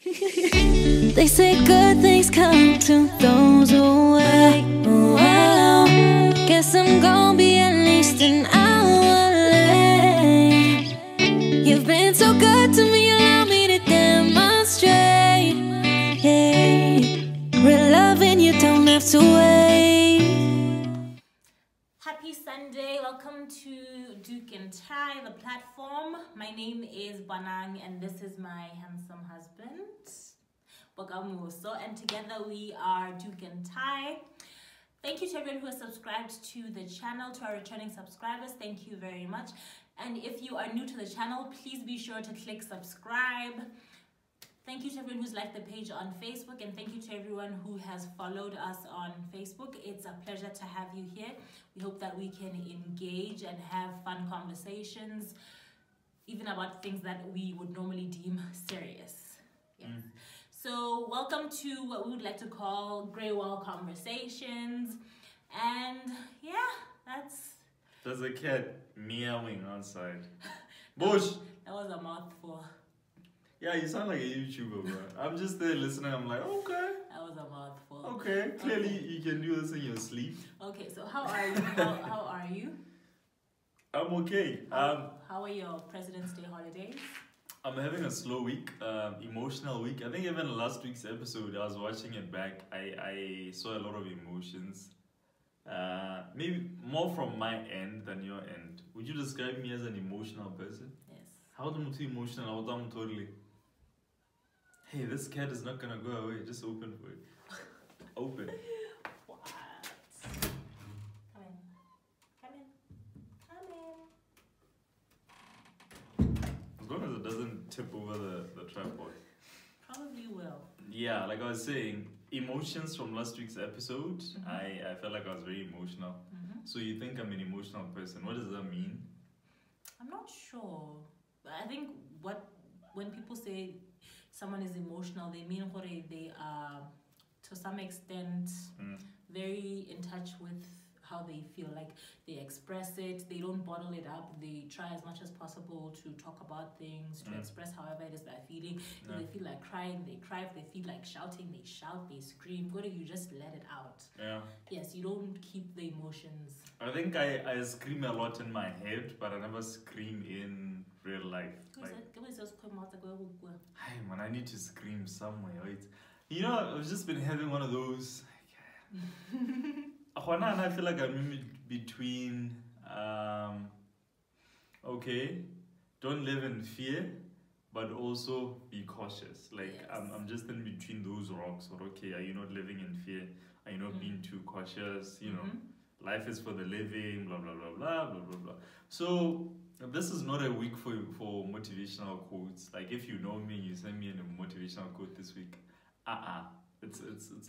They say good things come to those who wait. Well, guess I'm gonna be at least an hour late. You've been so good to me, allow me to demonstrate. Hey, real loving, you don't have to wait. Happy Sunday, welcome to Doek and Ty, the platform. My name is Banang and this is my handsome husband, Bokamuso, and together we are Doek and Ty. Thank you to everyone who has subscribed to the channel, to our returning subscribers, thank you very much. And if you are new to the channel, please be sure to click subscribe. Thank you to everyone who's liked the page on Facebook, and thank you to everyone who has followed us on Facebook. It's a pleasure to have you here. We hope that we can engage and have fun conversations, even about things that we would normally deem serious. Yes. So welcome to what we would like to call Grey Wall Conversations. And yeah, There's a cat meowing outside. Bush! That was a mouthful. Yeah, you sound like a YouTuber, bro. I'm just there listening. I'm like, okay. That was a mouthful. Okay, clearly you can do this in your sleep. Okay, so how are you? How are you? I'm okay. How are your President's Day holidays? I'm having a slow week, emotional week. I think even last week's episode, I was watching it back. I saw a lot of emotions. Maybe more from my end than your end. Would you describe me as an emotional person? Yes. How am I too emotional? How am I totally? Hey, this cat is not gonna go away. Just open for it. Open. What? Come in. Come in. Come in. As long as it doesn't tip over the tripod. Probably will. Yeah, like I was saying, emotions from last week's episode, I felt like I was very emotional. So you think I'm an emotional person. What does that mean? I'm not sure. I think when people say someone is emotional, they mean they are to some extent very in touch with how they feel. Like they express it, they don't bottle it up, they try as much as possible to talk about things, to express however it is they're feeling. If they feel like crying, they cry. If they feel like shouting, they shout, they scream. You just let it out. Yeah. Yes, you don't keep the emotions. I think I scream a lot in my head, but I never scream in real life. Like, hey man, I need to scream somewhere. Wait. You know, I've just been having one of those. And I feel like I'm in between, okay, don't live in fear, but also be cautious. Like, yes. I'm just in between those rocks. Or, okay, are you not living in fear? Are you not being too cautious? You know, life is for the living, blah, blah, blah, blah, blah, blah, blah. So, this is not a week for motivational quotes. Like, if you know me, you send me a motivational quote this week. It's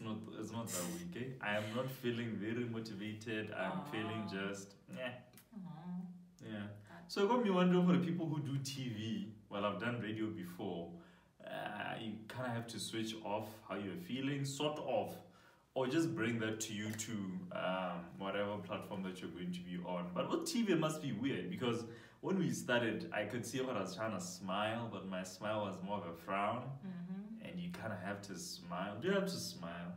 not that week, eh? I am not feeling very motivated. I'm feeling just yeah. So it got me wondering, for the people who do TV, well, I've done radio before, you kind of have to switch off how you're feeling, sort of, or just bring that to you to whatever platform that you're going to be on. But with TV, it must be weird, because when we started, I could see what I was trying to smile, but my smile was more of a frown. And you kind of have to smile. Do you have to smile?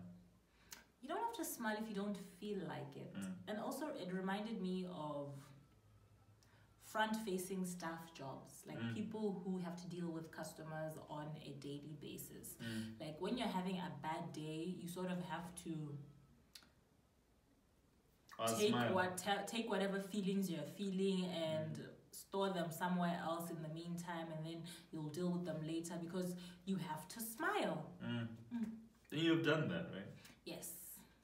You don't have to smile if you don't feel like it. And also, it reminded me of front-facing staff jobs, like people who have to deal with customers on a daily basis. Like when you're having a bad day, you sort of have to take whatever feelings you're feeling and store them somewhere else in the meantime, and then you'll deal with them later because you have to smile. You've done that, right? Yes.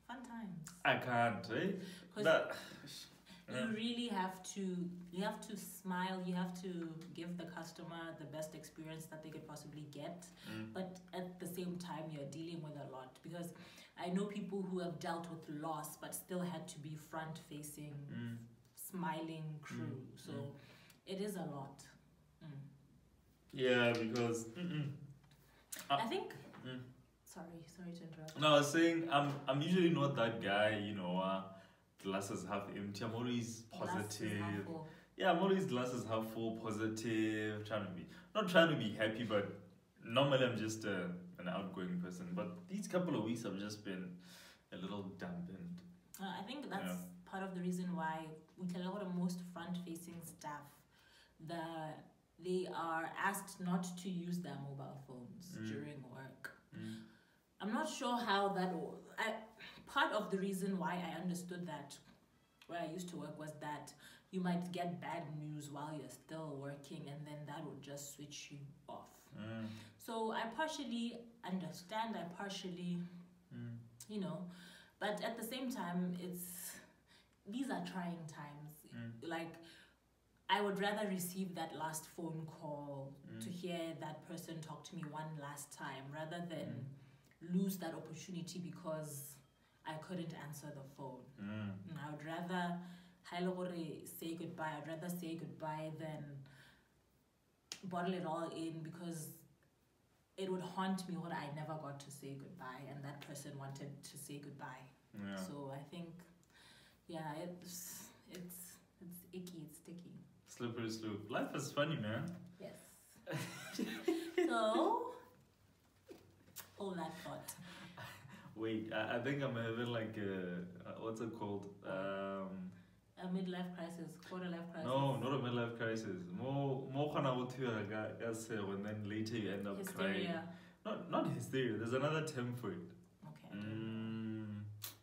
Fun times. I can't, right? You really have to smile, you have to give the customer the best experience that they could possibly get, but at the same time you're dealing with a lot, because I know people who have dealt with loss but still had to be front-facing, smiling crew, so it is a lot. Yeah, because I think sorry to interrupt. No, I was saying I'm usually not that guy, you know, glasses half empty. I'm always positive. Yeah, I'm always glasses half full, positive, not trying to be happy, but normally I'm just an outgoing person, but these couple of weeks have just been a little dampened. I think that's part of the reason why we tell a lot of most front-facing staff that they are asked not to use their mobile phones during work. I'm not sure how that. Part of the reason why I understood that where I used to work was that you might get bad news while you're still working, and then that would just switch you off. So I partially understand. I partially, you know. But at the same time, these are trying times. Like, I would rather receive that last phone call to hear that person talk to me one last time rather than lose that opportunity because I couldn't answer the phone. I would rather say goodbye. I'd rather say goodbye than bottle it all in, because it would haunt me what I never got to say goodbye and that person wanted to say goodbye. So I think, it's icky, it's sticky. Slippery slope. Life is funny, man. Yes. So, hold that thought. Wait, I think I'm having like what's it called? A midlife crisis, quarter life crisis. No, not a midlife crisis. More kind of when then later you end up Hysteria. crying. Not hysteria. There's another term for it. Okay.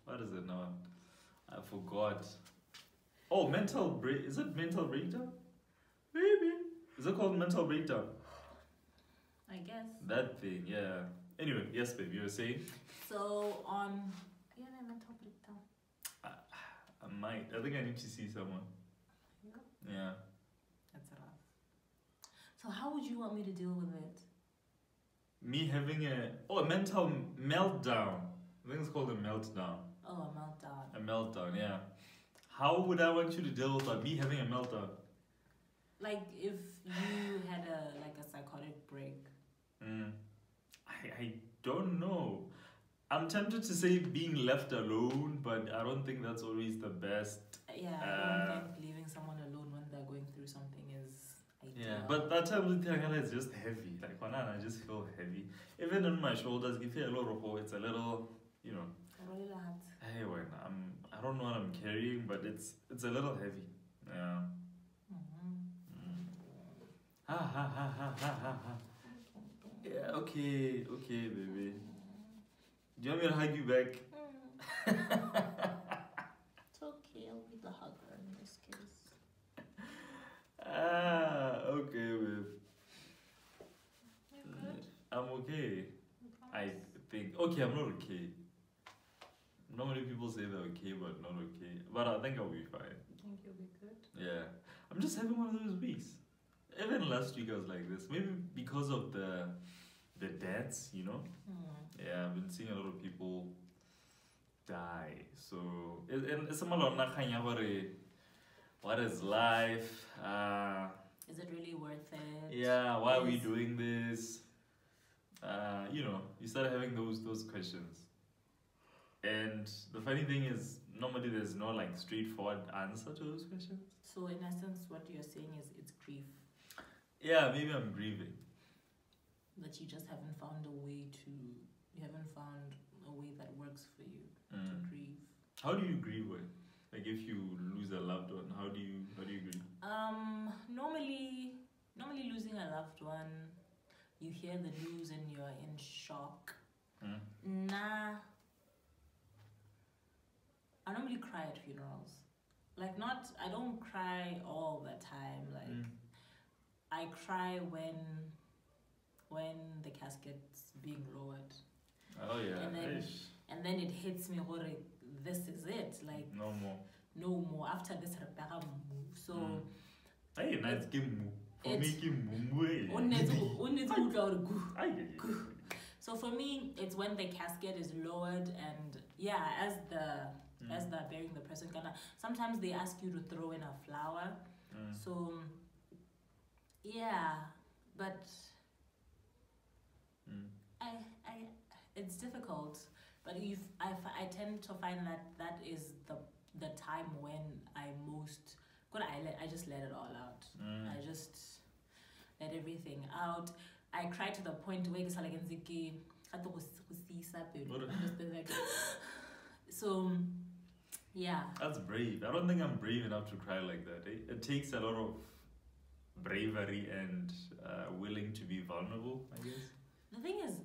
What is it now? I forgot. Oh, mental break. Is it mental breakdown? Maybe. Is it called mental breakdown? I guess. That thing, yeah. Anyway, yes, babe, you were saying? So, mental breakdown. I might. I think I need to see someone. Yeah. That's rough. So how would you want me to deal with it? Me having a mental meltdown. I think it's called a meltdown. Oh, a meltdown. A meltdown, yeah. How would I want you to deal with me having a meltdown? Like if you had a psychotic break. I don't know. I'm tempted to say being left alone, but I don't think that's always the best. Yeah, I don't think leaving someone alone when they're going through something is ideal. Yeah, but that time with Tiangana is just heavy. Like when I just feel heavy. Even on my shoulders, you feel a lot of it's a little, you know. Hey, when I don't know what I'm carrying, but it's a little heavy. Yeah. Yeah, okay, baby. Do you want me to hug you back? It's okay, I'll be the hugger in this case. Okay, babe. You're good? I'm okay. I think. Okay, I'm not okay. Normally people say they're okay, but not okay. But I think I'll be fine. You think you'll be good? Yeah. I'm just having one of those weeks. Even last week I was like this. Maybe because of the deaths, you know? Yeah, I've been seeing a lot of people die. So, it's a lot of what is life? Is it really worth it? Yeah, why are we doing this? You know, you start having those questions. And the funny thing is, normally there's no like straightforward answer to those questions. So in essence, what you're saying is it's grief. Yeah, maybe I'm grieving. That you just haven't found a way that works for you to grieve. How do you grieve? Like if you lose a loved one, how do you grieve? Normally losing a loved one, you hear the news and you're in shock. Nah. I normally cry at funerals. Like I don't cry all the time. Like I cry when the casket's being lowered. Oh yeah. And then it hits me, this is it. Like no more. After this, so hey, nice game. For me, so for me, it's when the casket is lowered and as they're burying the person, sometimes they ask you to throw in a flower. So but it's difficult. But I tend to find that is the time when I just let it all out. I just let everything out. I cry to the point where it's like so yeah. That's brave. I don't think I'm brave enough to cry like that. It takes a lot of bravery and willing to be vulnerable, I guess. The thing is,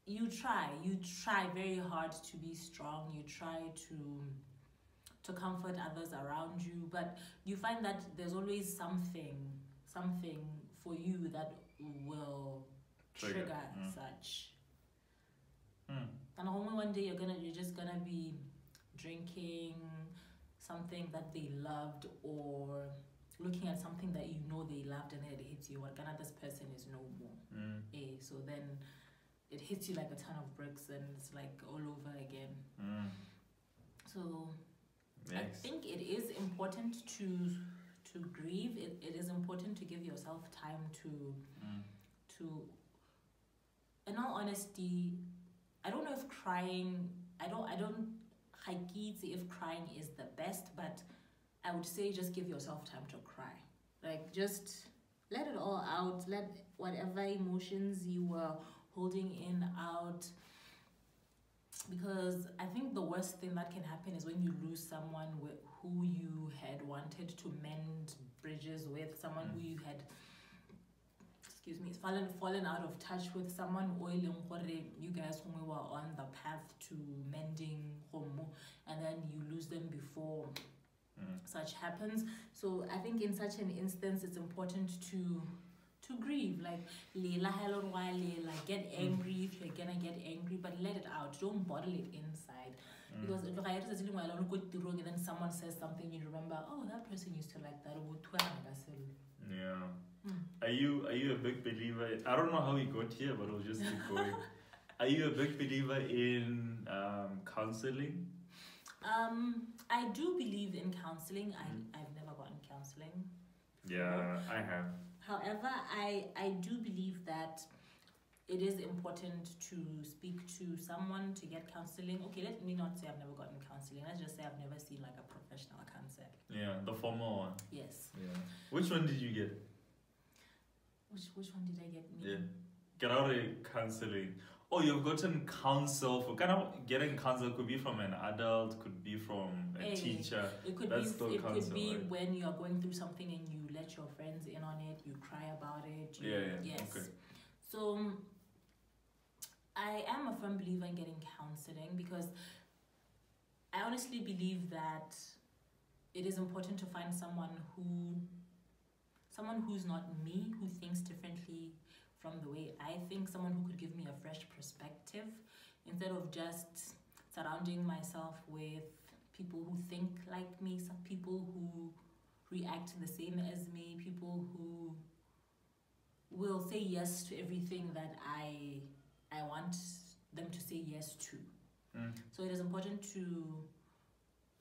you try very hard to be strong. You try to comfort others around you, but you find that there's always something for you that will trigger such. And only one day you're just gonna be drinking something that they loved, or looking at something that you know they loved, and then it hits you. What kind of this person is no more. So then it hits you like a ton of bricks, and it's like all over again. So I think it is important to grieve. It is important to give yourself time to in all honesty, I don't know if crying, I don't if crying is the best, but I would say just give yourself time to cry. Like, just let it all out. Let whatever emotions you were holding in out. Because I think the worst thing that can happen is when you lose someone who you had wanted to mend bridges with, someone who you had, fallen out of touch with, someone you guys who were on the path to mending homo, and then you lose them before such happens. So I think in such an instance, it's important to grieve. Like, get angry if you're gonna get angry, but let it out. Don't bottle it inside. Because if I and then someone says something, you remember, oh, that person used to like that. Yeah. Are you a big believer? I don't know how we got here, but we'll just keep going. Are you a big believer in counseling? I do believe in counseling. I've never gotten counseling. Yeah, I have. However, I do believe that it is important to speak to someone to get counseling. Okay, let me not say I've never gotten counseling. Let's just say I've never seen like a professional counselor. Yeah, the formal one. Yes. Yeah. Which one did you get? Which one did I get? Yeah. Get out of counseling. Oh, you've gotten counsel for kind of getting counsel could be from an adult, could be from a teacher. It could be when you are going through something and you let your friends in on it, you cry about it. Yes. Okay. So I am a firm believer in getting counseling, because I honestly believe that it is important to find someone who's not me, who thinks differently from the way I think, someone who could give me a fresh perspective, instead of just surrounding myself with people who think like me, some people who react the same as me, people who will say yes to everything that I want them to say yes to. So it is important to,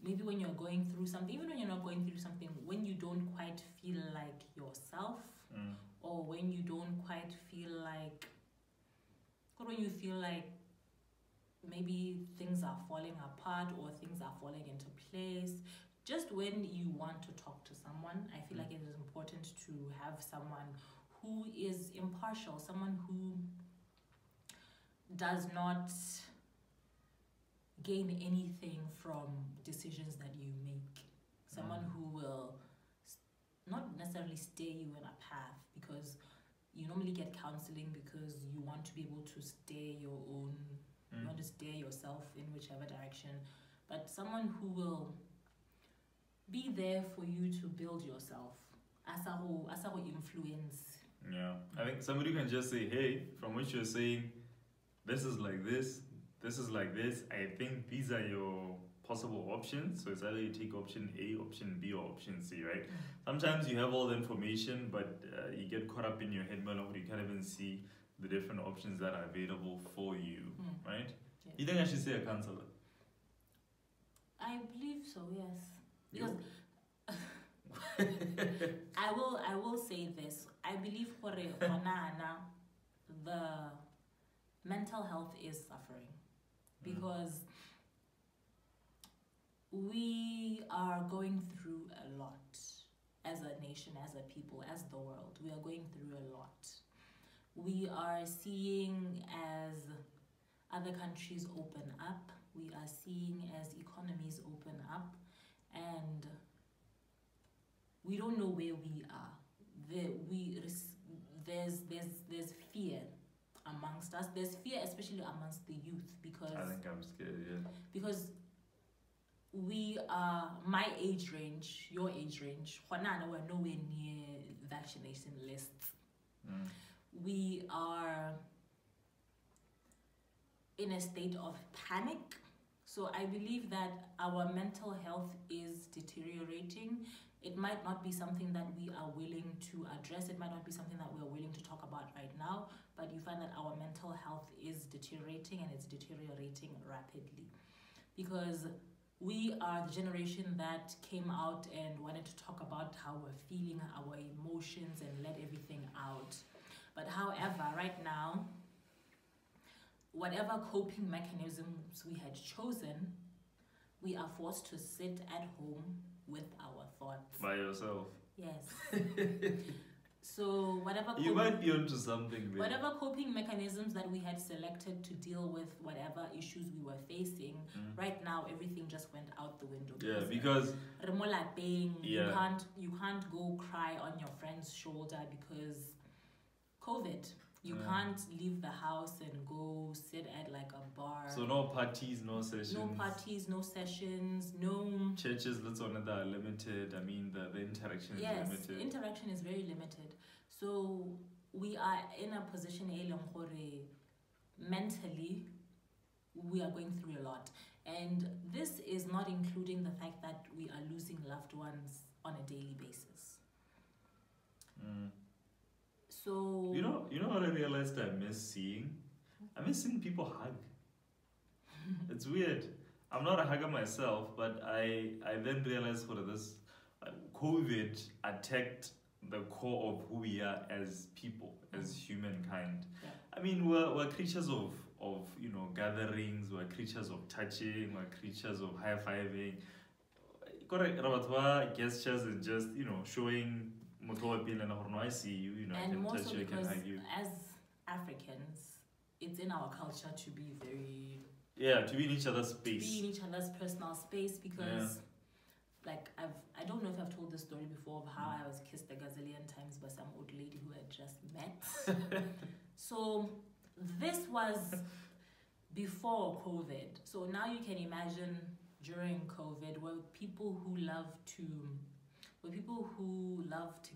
maybe when you're going through something, even when you're not going through something, when you don't quite feel like yourself, or when you don't quite feel like, or when you feel like maybe things are falling apart or things are falling into place, just when you want to talk to someone, I feel like it is important to have someone who is impartial, someone who does not gain anything from decisions that you make, someone who will not necessarily steer you in a path, because you normally get counseling because you want to be able to steer your own, you want to steer yourself in whichever direction, but someone who will be there for you to build yourself, as a influence. Yeah, I think somebody can just say, hey, from what you're saying, this is like this is like this, I think these are your possible options. So it's either you take option A, option B, or option C, right? Sometimes you have all the information, but you get caught up in your head, or you can't even see the different options that are available for you, right? Yeah. You think I should say a counselor? I believe so, yes. Because I will say this. I believe for the mental health is suffering, because we are going through a lot as a nation, as a people, as the world. We are going through a lot. We are seeing as other countries open up, we are seeing as economies open up, and we don't know where we are. There's fear amongst us. There's fear especially amongst the youth, because I think I'm scared, yeah. Because we are my age range, your age range. We're nowhere near vaccination lists. We are in a state of panic. So I believe that our mental health is deteriorating. It might not be something that we are willing to address. It might not be something that we're willing to talk about right now, but you find that our mental health is deteriorating, and it's deteriorating rapidly. Because we are the generation that came out and wanted to talk about how we're feeling, our emotions, and let everything out. But however, right now, whatever coping mechanisms we had chosen, we are forced to sit at home with our thoughts. By yourself. Yes. So whatever you might be onto something there. Whatever coping mechanisms that we had selected to deal with whatever issues we were facing, right now everything just went out the window. Yeah, because you can't go cry on your friend's shoulder because COVID. You can't leave the house and go sit at like a bar. So no parties, no sessions. No parties, no sessions, no... Churches, let's honor that are limited. I mean, the interaction is limited. Yes, the interaction is very limited. So we are in a position, mentally, we are going through a lot. And this is not including the fact that we are losing loved ones on a daily basis. So you know what I realized I miss seeing? I miss seeing people hug. It's weird. I'm not a hugger myself, but I then realized for this, COVID attacked the core of who we are as people, as humankind. Yeah. I mean, we're creatures of gatherings, we're creatures of touching, we're creatures of high-fiving. Gestures and just, showing I see you, I and can more touch so you, I can because hug you. as Africans, it's in our culture to be very... Yeah, to be in each other's space. To be in each other's personal space, because I don't know if I've told this story before of how I was kissed a gazillion times by some old lady who I just met. So this was before COVID. So now you can imagine during COVID, where people who love to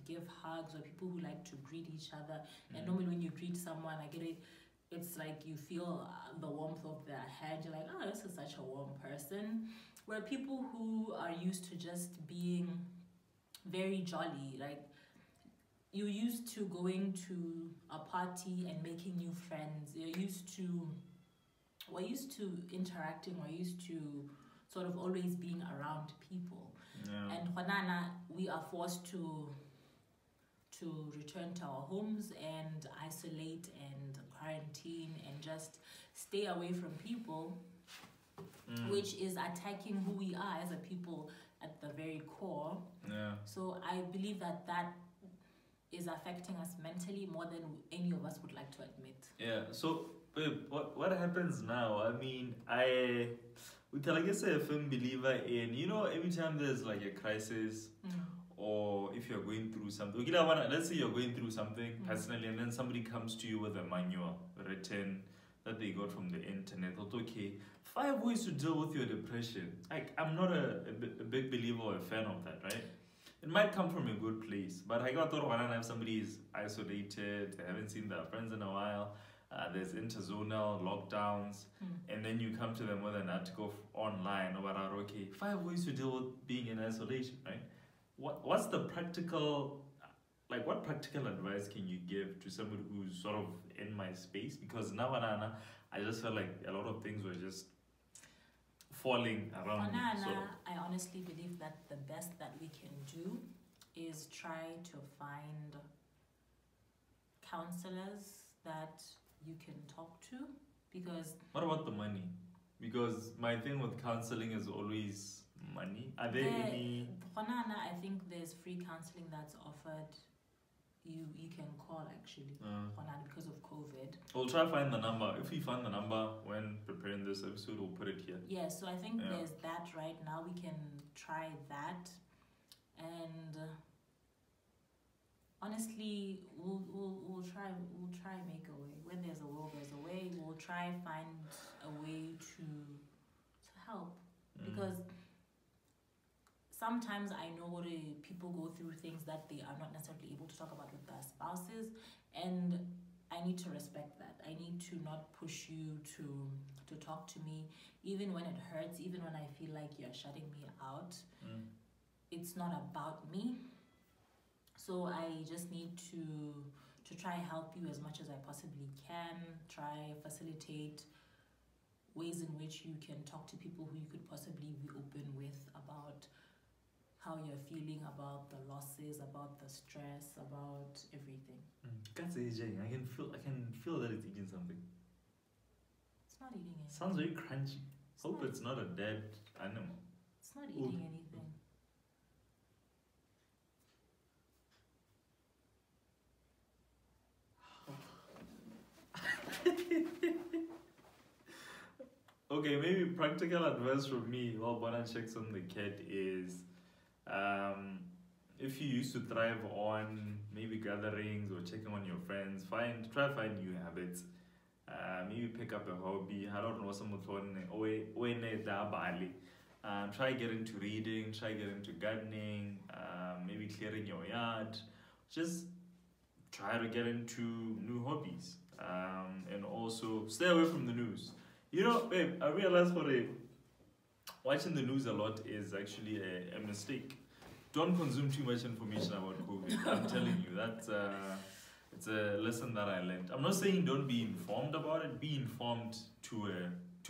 give hugs, or people who like to greet each other. And normally when you greet someone, I get it, it's like you feel the warmth of their hand. You're like, oh, this is such a warm person. Where people who are used to just being very jolly, like you're used to going to a party and making new friends. We're used to interacting, we're used to sort of always being around people. Yeah. And Juanana, we are forced to return to our homes and isolate and quarantine and just stay away from people, which is attacking who we are as a people at the very core. Yeah. So I believe that is affecting us mentally more than any of us would like to admit. Yeah. So, babe, what happens now? I mean, we can, like I say, a firm believer in, every time there's like a crisis, or if you're going through something, let's say you're going through something personally, and then somebody comes to you with a manual written that they got from the internet. Thought, okay, 5 ways to deal with your depression. Like, I'm not a big believer or a fan of that, right? It might come from a good place, but I got thought when somebody is isolated, they haven't seen their friends in a while. There's interzonal lockdowns, and then you come to them with an article online about, okay, 5 ways to deal with being in isolation, right? What's the practical, what practical advice can you give to somebody who's sort of in my space? Because now, I just felt like a lot of things were just falling around me. I honestly believe that the best that we can do is try to find counselors that you can talk to, because... What about the money? Because my thing with counseling is always money. Are there any... I think there's free counseling that's offered you can call actually because of COVID. We'll try to find the number. If we find the number when preparing this episode, we'll put it here. Yeah, so I think there's that right now. We can try that, and honestly, we'll try make a way. When there's a will, there's a way. We'll try find a way to help, because sometimes I know people go through things that they are not necessarily able to talk about with their spouses, and I need to respect that. I need to not push you to talk to me, even when it hurts, even when I feel like you're shutting me out. It's not about me. So I just need to try help you as much as I possibly can, try facilitate ways in which you can talk to people who you could possibly be open with about how you're feeling, about the losses, about the stress, about everything. That's aging. I can feel that it's eating something. It's not eating anything. Sounds very crunchy. Hope it's not a dead animal. It's not eating anything. Okay, maybe practical advice from me while Bona checks on the cat is, if you used to thrive on maybe gatherings or checking on your friends, try to find new habits. Maybe pick up a hobby. I don't know try get into reading, try get into gardening, maybe clearing your yard. Just try to get into new hobbies, and also stay away from the news. You know, babe, I realized watching the news a lot is actually a mistake. Don't consume too much information about COVID. I'm telling you, it's a lesson that I learned. I'm not saying don't be informed about it. Be informed to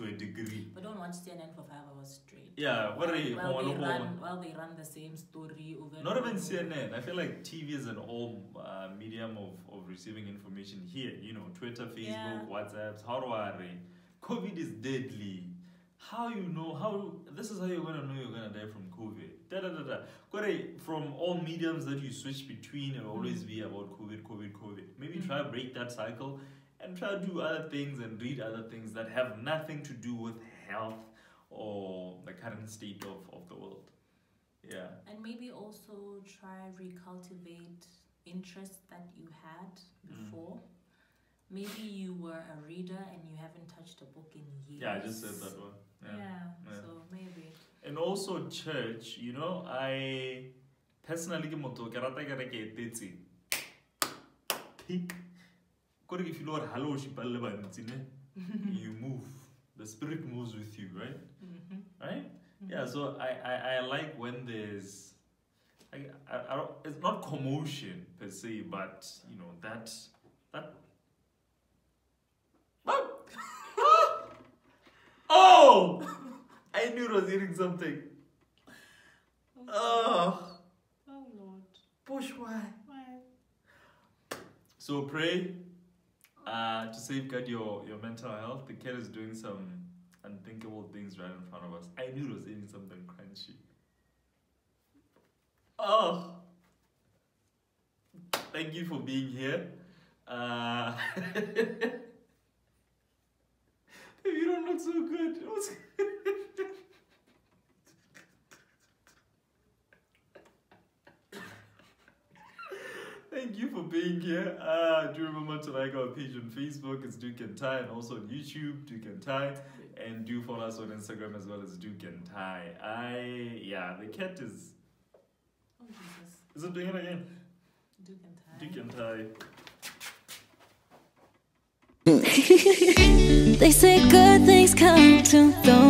a degree. But don't watch CNN for 5 hours straight. Yeah, while they run the same story over. Not even CNN. I feel like TV is an old medium of receiving information here. You know, Twitter, Facebook, WhatsApps. COVID is deadly. This is how you're going to know you're going to die from COVID. From all mediums that you switch between, it'll always be about COVID. Maybe try to break that cycle and try to do other things and read other things that have nothing to do with health or the current state of the world. Yeah. And maybe also try recultivate interests that you had before. Maybe you were a reader and you haven't touched a book in years. Yeah, I just said that one. Yeah, so maybe. And also church, you know, I personally if you know hello you move. The spirit moves with you, right? Right? Yeah, so I like when there's it's not commotion per se, but you know that oh! I knew I was eating something. Oh Lord. Push, why? So pray to safeguard your mental health. The cat is doing some unthinkable things right in front of us. I knew it was eating something crunchy. Oh! Thank you for being here. You don't look so good. Thank you for being here. Do remember to like our page on Facebook, it's Doek and Ty, and also on YouTube, Doek and Ty. And do follow us on Instagram as well as Doek and Ty. The cat is... Oh, Jesus. Is it doing it again? Doek and Ty. Doek and Ty. They say good things come to those